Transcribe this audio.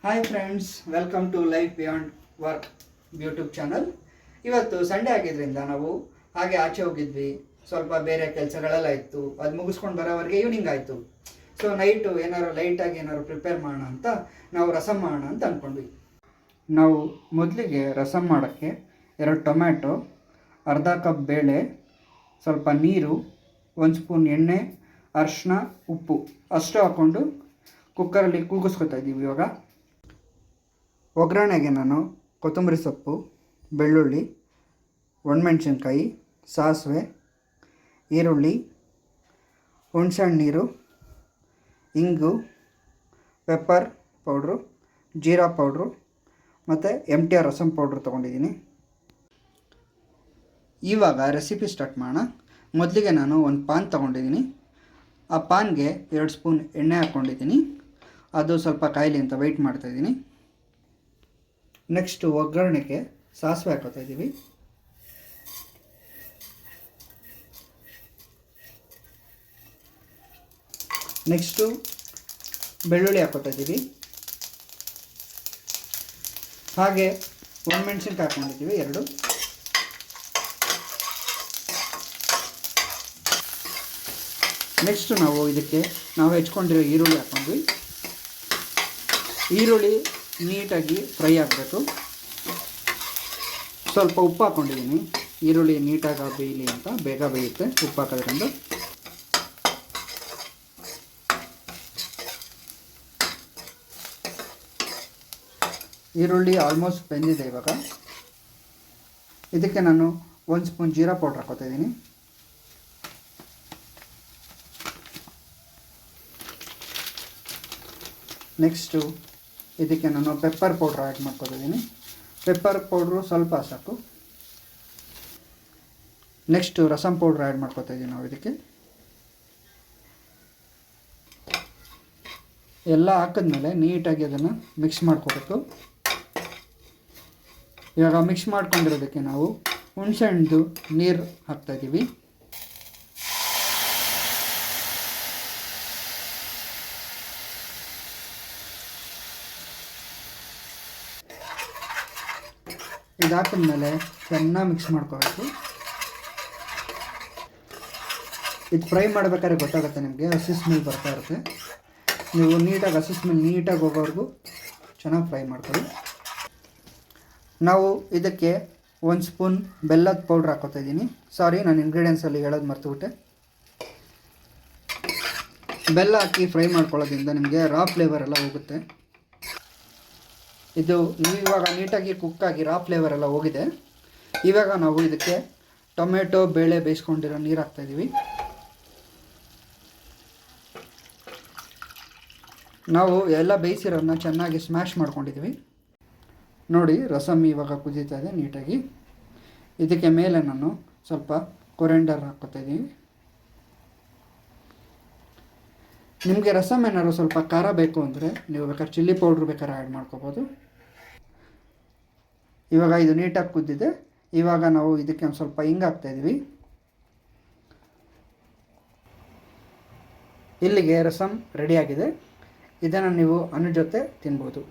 Hi friends, welcome to life beyond work YouTube channel. ಇವತ್ತು Sunday ಆಗಿದ್ದರಿಂದ ನಾವು ಹಾಗೆ ಆಚೆ ಹೋಗಿದ್ವಿ. ಸ್ವಲ್ಪ ಬೇರೆ ಕೆಲಸಗಳೆಲ್ಲ ಇತ್ತು, ಅದು ಮುಗಿಸ್ಕೊಂಡು ಬರೋವರೆಗೆ ಈವ್ನಿಂಗ್ ಆಯಿತು. ಸೊ ನೈಟು ಏನಾದ್ರು ಲೈಟಾಗಿ ಏನಾದ್ರು ಪ್ರಿಪೇರ್ ಮಾಡೋಣ ಅಂತ ನಾವು ರಸಮ್ ಮಾಡೋಣ ಅಂತ ಅಂದ್ಕೊಂಡ್ವಿ. ನಾವು ಮೊದಲಿಗೆ ರಸಮ್ ಮಾಡೋಕ್ಕೆ 2 ಟೊಮ್ಯಾಟೊ, ಅರ್ಧ ಕಪ್ ಬೇಳೆ, ಸ್ವಲ್ಪ ನೀರು, 1 ಸ್ಪೂನ್ ಎಣ್ಣೆ, ಅರಿಶಿನ, ಉಪ್ಪು ಅಷ್ಟು ಹಾಕ್ಕೊಂಡು ಕುಕ್ಕರಲ್ಲಿ ಕೂಗಿಸ್ಕೊತಾ ಇದ್ದೀವಿ. ಇವಾಗ ಒಗ್ಗರಣೆಗೆ ನಾನು ಕೊತ್ತಂಬರಿ ಸೊಪ್ಪು, ಬೆಳ್ಳುಳ್ಳಿ, ಒಣಮೆಣಸಿನ್ಕಾಯಿ, ಸಾಸಿವೆ, ಈರುಳ್ಳಿ, ಹುಣಸೆಹಣ್ಣು ನೀರು, ಇಂಗು, ಪೆಪ್ಪರ್ ಪೌಡ್ರು, ಜೀರಾ ಪೌಡ್ರು ಮತ್ತು MTR ರಸಮ್ ಪೌಡ್ರು ತೊಗೊಂಡಿದ್ದೀನಿ. ಇವಾಗ ರೆಸಿಪಿ ಸ್ಟಾರ್ಟ್ ಮಾಡೋಣ. ಮೊದಲಿಗೆ ನಾನು ಒಂದು ಪಾನ್ ತೊಗೊಂಡಿದ್ದೀನಿ. ಆ ಪಾನ್ಗೆ 2 ಸ್ಪೂನ್ ಎಣ್ಣೆ ಹಾಕ್ಕೊಂಡಿದ್ದೀನಿ. ಅದು ಸ್ವಲ್ಪ ಕಾಯಿಲೆ ಅಂತ ವೆಯ್ಟ್ ಮಾಡ್ತಾಯಿದ್ದೀನಿ. ನೆಕ್ಸ್ಟು ಒಗ್ಗರಣೆಗೆ ಸಾಸಿವೆ ಹಾಕೋತಾ ಇದ್ದೀವಿ. ನೆಕ್ಸ್ಟು ಬೆಳ್ಳುಳ್ಳಿ ಹಾಕೋತಾ ಇದ್ದೀವಿ. ಹಾಗೆ ಒಣಮೆಣಸಿನ್ಕಾಯಿ ಹಾಕ್ಕೊಂಡಿದ್ದೀವಿ 2. ನೆಕ್ಸ್ಟು ನಾವು ಇದಕ್ಕೆ ಹೆಚ್ಕೊಂಡಿರೋ ಈರುಳ್ಳಿ ಹಾಕ್ಕೊಂಡ್ವಿ. ಈರುಳ್ಳಿ ನೀಟಾಗಿ ಫ್ರೈ ಆಗಬೇಕು. ಸ್ವಲ್ಪ ಉಪ್ಪು ಹಾಕ್ಕೊಂಡಿದ್ದೀನಿ, ಈರುಳ್ಳಿ ನೀಟಾಗಿ ಬೇಯಲಿ ಅಂತ, ಬೇಗ ಬೇಯುತ್ತೆ ಉಪ್ಪು ಹಾಕೋದ್ರಿಂದ. ಈರುಳ್ಳಿ ಆಲ್ಮೋಸ್ಟ್ ಬೆಂದಿದೆ. ಇವಾಗ ಇದಕ್ಕೆ ನಾನು 1 ಸ್ಪೂನ್ ಜೀರಾ ಪೌಡ್ರ್ ಹಾಕೋತಾ ಇದ್ದೀನಿ. ನೆಕ್ಸ್ಟು ಇದಕ್ಕೆ ನಾನು ಪೆಪ್ಪರ್ ಪೌಡ್ರ್ ಆ್ಯಡ್ ಮಾಡ್ಕೊತಿದ್ದೀನಿ. ಪೆಪ್ಪರ್ ಪೌಡ್ರು ಸ್ವಲ್ಪ ಸಾಕು. ನೆಕ್ಸ್ಟು ರಸಮ್ ಪೌಡ್ರ್ ಆ್ಯಡ್ ಮಾಡ್ಕೊತಾ ಇದ್ದೀವಿ ನಾವು ಇದಕ್ಕೆ. ಎಲ್ಲ ಹಾಕಿದ್ಮೇಲೆ ನೀಟಾಗಿ ಅದನ್ನು ಮಿಕ್ಸ್ ಮಾಡ್ಕೋಬೇಕು. ಇವಾಗ ಮಿಕ್ಸ್ ಮಾಡ್ಕೊಂಡಿರೋದಕ್ಕೆ ನಾವು ಹುಣಸೆಹಣ್ಣು ನೀರು ಹಾಕ್ತಾಯಿದ್ದೀವಿ. ಇದಾಕಿದ್ಮೇಲೆ ಚೆನ್ನಾಗಿ ಮಿಕ್ಸ್ ಮಾಡ್ಕೋಬೇಕು. ಇದು ಫ್ರೈ ಮಾಡಬೇಕಾದ್ರೆ ಗೊತ್ತಾಗುತ್ತೆ ನಿಮಗೆ, ಹಸಿ ಸ್ಮೆಲ್ ಬರ್ತಾ ಇರುತ್ತೆ. ನೀವು ನೀಟಾಗಿ ಹಸಿ ಸ್ಮೆಲ್ ನೀಟಾಗಿ ಹೋಗೋವರೆಗೂ ಚೆನ್ನಾಗಿ ಫ್ರೈ ಮಾಡ್ಕೊಳ್ಳಿ. ನಾವು ಇದಕ್ಕೆ 1 ಸ್ಪೂನ್ ಬೆಲ್ಲದ ಪೌಡ್ರ್ ಹಾಕೋತಾ ಇದ್ದೀನಿ. ಸಾರಿ, ನಾನು ಇಂಗ್ರೀಡಿಯೆಂಟ್ಸಲ್ಲಿ ಹೇಳೋದು ಮರ್ತುಬಿಟ್ಟೆ. ಬೆಲ್ಲ ಹಾಕಿ ಫ್ರೈ ಮಾಡ್ಕೊಳ್ಳೋದ್ರಿಂದ ನಿಮಗೆ ರಾ ಫ್ಲೇವರ್ ಎಲ್ಲ ಹೋಗುತ್ತೆ. ಇದು ಇವಾಗ ನೀಟಾಗಿ ಕುಕ್ಕಾಗಿ ರಾ ಫ್ಲೇವರ್ ಎಲ್ಲ ಹೋಗಿದೆ. ಇವಾಗ ನಾವು ಇದಕ್ಕೆ ಟೊಮೆಟೊ ಬೇಳೆ ಬೇಯಿಸ್ಕೊಂಡಿರೋ ನೀರು ಹಾಕ್ತಾಯಿದ್ದೀವಿ. ನಾವು ಎಲ್ಲ ಬೇಯಿಸಿರೋದನ್ನ ಚೆನ್ನಾಗಿ ಸ್ಮ್ಯಾಶ್ ಮಾಡ್ಕೊಂಡಿದ್ದೀವಿ. ನೋಡಿ, ರಸಮ್ ಇವಾಗ ಕುದೀತಾ ಇದೆ ನೀಟಾಗಿ. ಇದಕ್ಕೆ ಮೇಲೆ ನಾನು ಸ್ವಲ್ಪ ಕೊರೆಂಡರ್ ಹಾಕ್ಕೋತಾ ಇದ್ದೀವಿ. ನಿಮಗೆ ರಸಮ್ ಏನಾದ್ರು ಸ್ವಲ್ಪ ಖಾರ ಬೇಕು ಅಂದರೆ ನೀವು ಬೇಕಾದ್ರೆ ಚಿಲ್ಲಿ ಪೌಡ್ರ್ ಬೇಕಾದ್ರೆ ಆ್ಯಡ್ ಮಾಡ್ಕೋಬೋದು. ಇವಾಗ ಇದು ನೀಟಾಗಿ ಕುದ್ದಿದೆ. ಇವಾಗ ನಾವು ಇದಕ್ಕೆ ಒಂದು ಸ್ವಲ್ಪ ಹಿಂಗೆ ಹಾಕ್ತಾಯಿದ್ದೀವಿ. ಇಲ್ಲಿಗೆ ರಸಮ್ ರೆಡಿಯಾಗಿದೆ. ಇದನ್ನು ನೀವು ಅನ್ನ ಜೊತೆ ತಿನ್ಬೋದು.